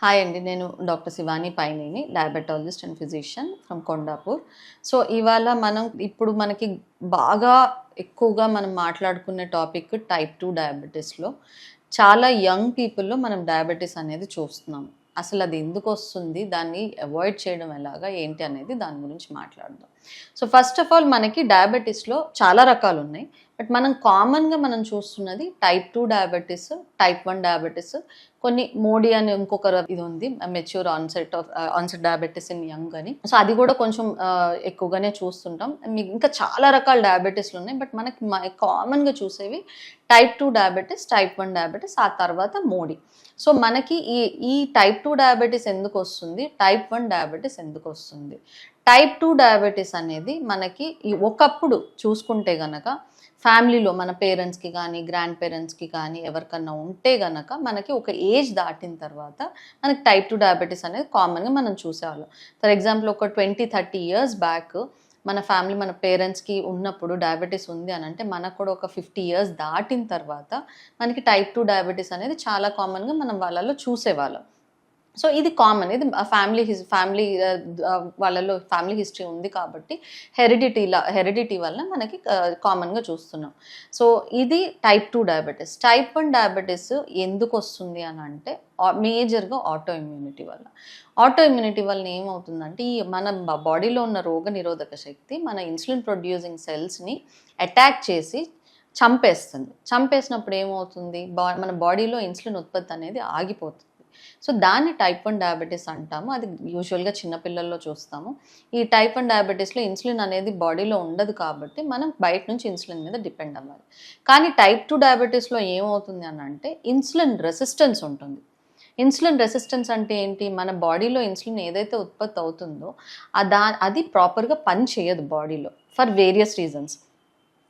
Hi అండి. నేను doctor Shivani Paineni, diabetologist and physician from Kondapur. So, ఇవాళ మనకి బాగా ఎక్కువగా మనం మాట్లాడుకునే టాపిక్ టైప్ 2 డయాబెటిస్‌లో. చాలా యంగ్ పీపుల్‌లో మనం డయాబెటిస్ అనేది చూస్తున్నాం. అసలది ఎందుకొస్తుంది? దాన్ని అవాయిడ్ చేయడం ఎలాగా? ఏంటి అనేది దాని గురించి మాట్లాడదాం. సో, ఫస్ట్ ఆఫ్ ఆల్ మనకి డయాబెటిస్‌లో చాలా రకాలున్నాయి. బట్ మనం కామన్‌గా చూస్తున్నది టైప్ 2 డయాబెటిస్, టైప్ 1 డయాబెటిస్, కొన్ని మోడీ అని ఇంకొక ఇది ఉంది. Mature onset diabetes in young అని. సో, అది కూడా కొంచెం ఎక్కువగానే చూస్తుంటాం. ఇంకా చాలా రకాల డయాబెటిస్‌లు ఉన్నాయి. బట్ మనకి కామన్‌గా చూసేవి టైప్ 2 డయాబెటిస్, టైప్ 1 డయాబెటిస్, ఆ తర్వాత మోడీ. సో, మనకి ఈ ఈ టైప్ 2 డయాబెటిస్ ఎందుకొస్తుంది? టైప్ 1 డయాబెటిస్ ఎందుకొస్తుంది? టైప్ 2 డయాబెటిస్ అనేది మనకి ఒకప్పుడు చూసుకుంటే గనక ఫ్యామిలీలో మన పేరెంట్స్‌కి గానీ, గ్రాండ్ పేరెంట్స్‌కి కానీ ఎవరికన్నా ఉంటే గనక మనకి ఒక ఏజ్ దాటిన తర్వాత మనకి టైప్ 2 డయాబెటిస్ అనేది కామన్‌గా మనం చూసేవాళ్ళం. ఫర్ ఎగ్జాంపుల్ ఒక 20, 30 ఇయర్స్ బ్యాక్ మన పేరెంట్స్‌కి ఉన్నప్పుడు డయాబెటిస్ ఉంది అనంటే మనకు కూడా ఒక 50 ఇయర్స్ దాటిన తర్వాత మనకి టైప్ 2 డయాబెటిస్ అనేది చాలా కామన్‌గా మనం వాళ్ళలో చూసేవాళ్ళం. సో, ఇది కామన్. ఇది వాళ్ళలో ఫ్యామిలీ హిస్టరీ ఉంది కాబట్టి హెరిడిటీ వల్ల మనకి కామన్‌గా చూస్తున్నాం. సో, ఇది టైప్ 2 డయాబెటిస్. టైప్ 1 డయాబెటిస్ ఎందుకొస్తుంది అనంటే మేజర్‌గా ఆటో ఇమ్యూనిటీ వల్ల. ఆటో ఇమ్యూనిటీ వలన ఏమవుతుందంటే మన బాడీలో ఉన్న రోగనిరోధక శక్తి మన ఇన్సులిన్ ప్రొడ్యూసింగ్ సెల్స్‌ని అటాక్ చేసి చంపేస్తుంది. చంపేసినప్పుడు ఏమవుతుంది? మన బాడీలో ఇన్సులిన్ ఉత్పత్తి అనేది ఆగిపోతుంది. సో, దాన్ని టైప్ 1 డయాబెటిస్ అంటాము. అది యూజువల్‌గా చిన్న పిల్లల్లో చూస్తాము. ఈ టైప్ 1 డయాబెటిస్‌లో ఇన్సులిన్ అనేది బాడీలో ఉండదు కాబట్టి మనం బయట నుంచి ఇన్సులిన్ మీద డిపెండ్ అవ్వాలి. కానీ టైప్ 2 డయాబెటిస్‌లో ఏమవుతుంది అనంటే ఇన్సులిన్ రెసిస్టెన్స్ ఉంటుంది. ఇన్సులిన్ రెసిస్టెన్స్ అంటే ఏంటి? మన బాడీలో ఇన్సులిన్ ఏదైతే ఉత్పత్తి అవుతుందో అది ప్రాపర్‌గా పని చేయదు బాడీలో ఫర్ వేరియస్ రీజన్స్.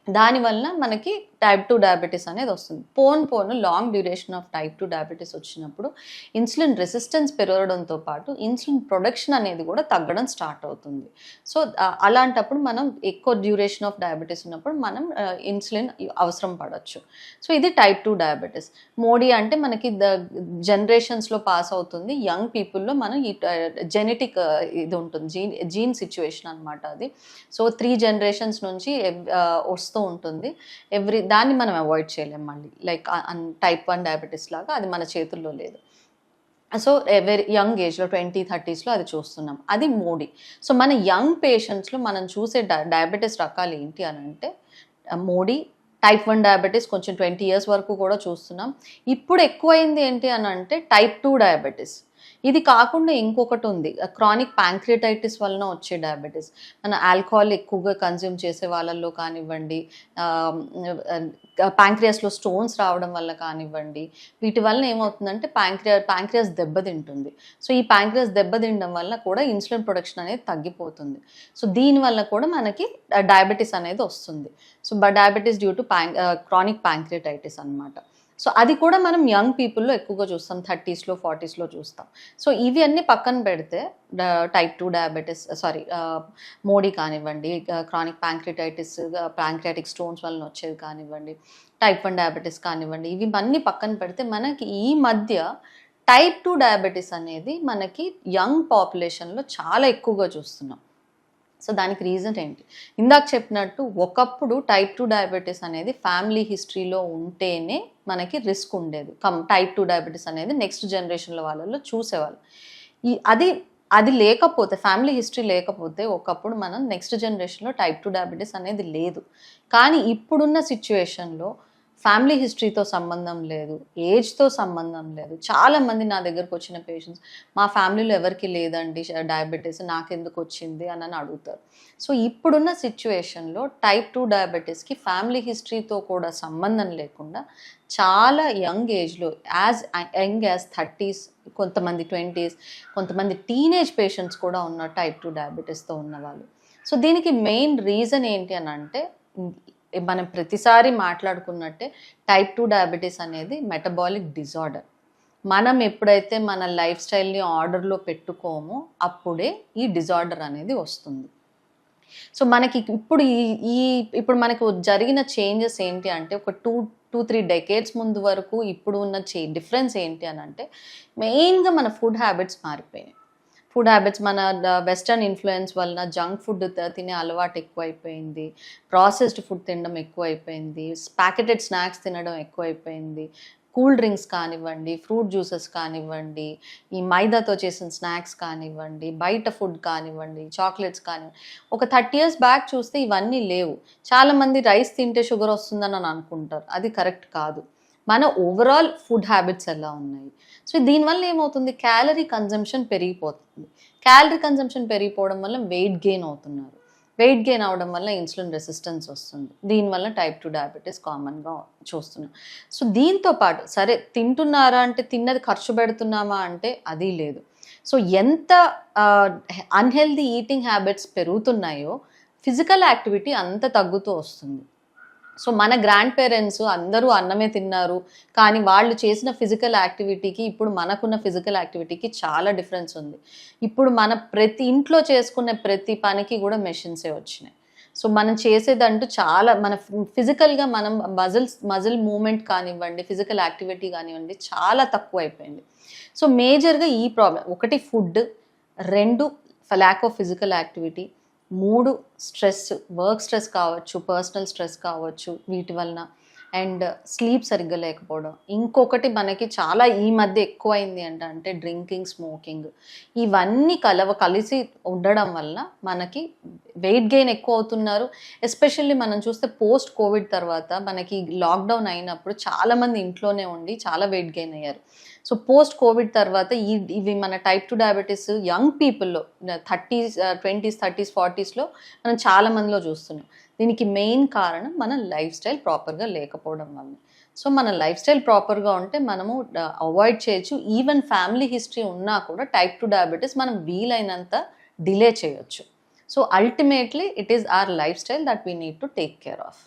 దానివలన మనకి టైప్ 2 డయాబెటిస్ అనేది వస్తుంది. పోను long duration of type 2 diabetes వచ్చినప్పుడు ఇన్సులిన్ రెసిస్టెన్స్ పెరగడంతో పాటు ఇన్సులిన్ ప్రొడక్షన్ అనేది కూడా తగ్గడం స్టార్ట్ అవుతుంది. సో, అలాంటప్పుడు మనం ఎక్కువ డ్యూరేషన్ ఆఫ్ డయాబెటిస్ ఉన్నప్పుడు మనం ఇన్సులిన్ అవసరం పడొచ్చు. సో, ఇది టైప్ 2 డయాబెటిస్. మోడీ అంటే మనకి జనరేషన్స్‌లో పాస్ అవుతుంది. యంగ్ పీపుల్‌లో మనం ఈ జెనెటిక్ ఇది ఉంటుంది. జీన్ సిట్యుయేషన్ అనమాట అది. సో, 3 జనరేషన్స్ నుంచి వస్తూ ఉంటుంది. దాన్ని మనం అవాయిడ్ చేయలేం మళ్ళీ. లైక్ టైప్ 1 డయాబెటిస్ లాగా అది మన చేతుల్లో లేదు. సో, వెరీ యంగ్ ఏజ్‌లో 20, 30స్‌లో అది చూస్తున్నాం. అది మోడీ. సో, మన యంగ్ పేషెంట్స్‌లో మనం చూసే డయాబెటిస్ రకాలు ఏంటి అనంటే మోడీ, టైప్ 1 డయాబెటిస్ కొంచెం 20 ఇయర్స్ వరకు కూడా చూస్తున్నాం. ఇప్పుడు ఎక్కువైంది ఏంటి అనంటే టైప్ 2 డయాబెటిస్. ఇది కాకుండా ఇంకొకటుంది. క్రానిక్ ప్యాంక్రియాటైటిస్ వలన వచ్చే డయాబెటిస్. మన ఆల్కహాల్ ఎక్కువగా కన్జ్యూమ్ చేసే వాళ్ళల్లో కానివ్వండి, ఆహ్, ప్యాంక్రియాస్‌లో స్టోన్స్ రావడం వల్ల కానివ్వండి, వీటి వలన ఏమవుతుందంటే ప్యాంక్రియాస్ దెబ్బతింటుంది. సో, ఈ ప్యాంక్రియాస్ దెబ్బతినడం వల్ల కూడా ఇన్సులిన్ ప్రొడక్షన్ అనేది తగ్గిపోతుంది. సో, దీనివల్ల కూడా మనకి డయాబెటిస్ అనేది వస్తుంది. So, diabetes due to chronic pancreatitis అనమాట. సో, అది కూడా మనం యంగ్ పీపుల్‌లో ఎక్కువగా చూస్తాం. 30స్‌లో, 40స్‌లో చూస్తాం. సో, ఇవి అన్నీ పక్కన పెడితే టైప్ 2 డయాబెటిస్ మోడీ కానివ్వండి, క్రానిక్ ప్యాంక్రియాటైటిస్, ప్యాంక్రియాటిక్ స్టోన్స్ వలన వచ్చేది కానివ్వండి, టైప్ 1 డయాబెటిస్ కానివ్వండి, ఇవి అన్నీ పక్కన పెడితే మనకి ఈ మధ్య టైప్ 2 డయాబెటిస్ అనేది మనకి యంగ్ పాపులేషన్‌లో చాలా ఎక్కువగా చూస్తున్నాం. సో, దానికి రీజన్ ఏంటి? ఇందాక చెప్పినట్టు ఒకప్పుడు టైప్ 2 డయాబెటిస్ అనేది ఫ్యామిలీ హిస్టరీలో ఉంటేనే మనకి రిస్క్ ఉండేది. టైప్ 2 డయాబెటిస్ అనేది నెక్స్ట్ జనరేషన్‌లో వాళ్ళలో చూసేవాళ్ళు. ఈ అది అది లేకపోతే ఫ్యామిలీ హిస్టరీ లేకపోతే ఒకప్పుడు మనం నెక్స్ట్ జనరేషన్‌లో టైప్ 2 డయాబెటిస్ అనేది లేదు. కానీ ఇప్పుడున్న సిట్యుయేషన్‌లో ఫ్యామిలీ హిస్టరీతో సంబంధం లేదు, ఏజ్‌తో సంబంధం లేదు. చాలామంది నా దగ్గరకొచ్చిన పేషెంట్స్ మా ఫ్యామిలీలో ఎవరికీ లేదండి డయాబెటిస్ నాకెందుకొచ్చింది అని అడుగుతారు. సో, ఇప్పుడున్న సిట్యుయేషన్‌లో టైప్ 2 డయాబెటిస్‌కి ఫ్యామిలీ హిస్టరీతో కూడా సంబంధం లేకుండా చాలా యంగ్ ఏజ్‌లో యంగ్ యాజ్ 30స్, కొంతమంది 20స్, కొంతమంది టీనేజ్ పేషెంట్స్ కూడా ఉన్నారు టైప్ 2 డయాబెటిస్‌తో ఉన్నవాళ్ళు. సో, దీనికి మెయిన్ రీజన్ ఏంటి అనంటే మనం ప్రతిసారి మాట్లాడుకున్నట్టే టైప్ 2 డయాబెటిస్ అనేది మెటబాలిక్ డిజార్డర్. మనం ఎప్పుడైతే మన లైఫ్ స్టైల్‌ని ఆర్డర్‌లో పెట్టుకోమో అప్పుడే ఈ డిజార్డర్ అనేది వస్తుంది. సో మనకి ఇప్పుడు ఈ ఈ ఇప్పుడు మనకు జరిగిన చేంజెస్ ఏంటి అంటే ఒక 2-3 డెకేడ్స్ ముందు వరకు ఇప్పుడు ఉన్న డిఫరెన్స్ ఏంటి అని అంటే మెయిన్గా మన ఫుడ్ హ్యాబిట్స్ మారిపోయినాయి. ఫుడ్ హ్యాబిట్స్ మన వెస్టర్న్ ఇన్ఫ్లుయెన్స్ వలన జంక్ ఫుడ్ తినే అలవాటు ఎక్కువైపోయింది, ప్రాసెస్డ్ ఫుడ్ తినడం ఎక్కువైపోయింది, ప్యాకెటెడ్ స్నాక్స్ తినడం ఎక్కువైపోయింది, కూల్ డ్రింక్స్ కానివ్వండి, ఫ్రూట్ జ్యూసెస్ కానివ్వండి, ఈ మైదాతో చేసిన స్నాక్స్ కానివ్వండి, బయట ఫుడ్ కానివ్వండి, చాక్లెట్స్ కానివ్వండి. ఒక 30 ఇయర్స్ బ్యాక్ చూస్తే ఇవన్నీ లేవు. చాలామంది రైస్ తింటే షుగర్ వస్తుందని అనుకుంటారు, అది కరెక్ట్ కాదు. మన ఓవరాల్ ఫుడ్ హ్యాబిట్స్ ఎలా ఉన్నాయి. సో దీనివల్ల ఏమవుతుంది, క్యాలరీ కన్జంప్షన్ పెరిగిపోతుంది. క్యాలరీ కన్జంప్షన్ పెరిగిపోవడం వల్ల వెయిట్ గెయిన్ అవుతున్నారు. వెయిట్ గెయిన్ అవ్వడం వల్ల ఇన్సులిన్ రెసిస్టెన్స్ వస్తుంది. దీనివల్ల టైప్ 2 డయాబెటీస్ కామన్గా చూస్తున్నాం. సో దీంతో పాటు సరే తింటున్నారా అంటే తిన్నది ఖర్చు పెడుతున్నామా అంటే అది లేదు. సో ఎంత అన్హెల్దీ ఈటింగ్ హ్యాబిట్స్ పెరుగుతున్నాయో ఫిజికల్ యాక్టివిటీ అంత తగ్గుతూ వస్తుంది. సో మన గ్రాండ్ పేరెంట్స్ అందరూ అన్నమే తిన్నారు, కానీ వాళ్ళు చేసిన ఫిజికల్ యాక్టివిటీకి ఇప్పుడు మనకున్న ఫిజికల్ యాక్టివిటీకి చాలా డిఫరెన్స్ ఉంది. ఇప్పుడు మన ప్రతి ఇంట్లో చేసుకునే ప్రతి పనికి కూడా మెషిన్సే వచ్చినాయి. సో మనం చేసేదంటూ చాలా మన ఫిజికల్గా మనం మజిల్ మూమెంట్ కానివ్వండి, ఫిజికల్ యాక్టివిటీ కానివ్వండి చాలా తక్కువ అయిపోయింది. సో మేజర్గా ఈ ప్రాబ్లం, ఒకటి food, 2 lack of physical activity, 3 stress, work stress కావచ్చు, పర్సనల్ స్ట్రెస్ కావచ్చు వీటి వలన, అండ్ స్లీప్ సరిగ్గా లేకపోవడం. ఇంకొకటి మనకి చాలా ఈ మధ్య ఎక్కువైంది అంటే డ్రింకింగ్, స్మోకింగ్. ఇవన్నీ కలిసి ఉండడం వల్ల మనకి వెయిట్ గెయిన్ ఎక్కువ అవుతున్నారు. ఎస్పెషల్లీ మనం చూస్తే పోస్ట్ కోవిడ్ తర్వాత మనకి లాక్డౌన్ అయినప్పుడు చాలామంది ఇంట్లోనే ఉండి చాలా వెయిట్ గెయిన్ అయ్యారు. సో పోస్ట్ కోవిడ్ తర్వాత ఇవి మన టైప్ 2 డయాబెటీస్ యంగ్ పీపుల్లో 20s 30s 40sలో మనం చాలా మందిలో చూస్తున్నాం. దీనికి మెయిన్ కారణం మన లైఫ్ స్టైల్ ప్రాపర్గా లేకపోవడం వల్ల. సో మన లైఫ్ స్టైల్ ప్రాపర్గా ఉంటే మనము అవాయిడ్ చేయొచ్చు. ఈవెన్ ఫ్యామిలీ హిస్టరీ ఉన్నా కూడా టైప్ 2 డయాబెటీస్ మనం వీలైనంత డిలే చేయొచ్చు. So ultimately it is our life style that we need to take care of.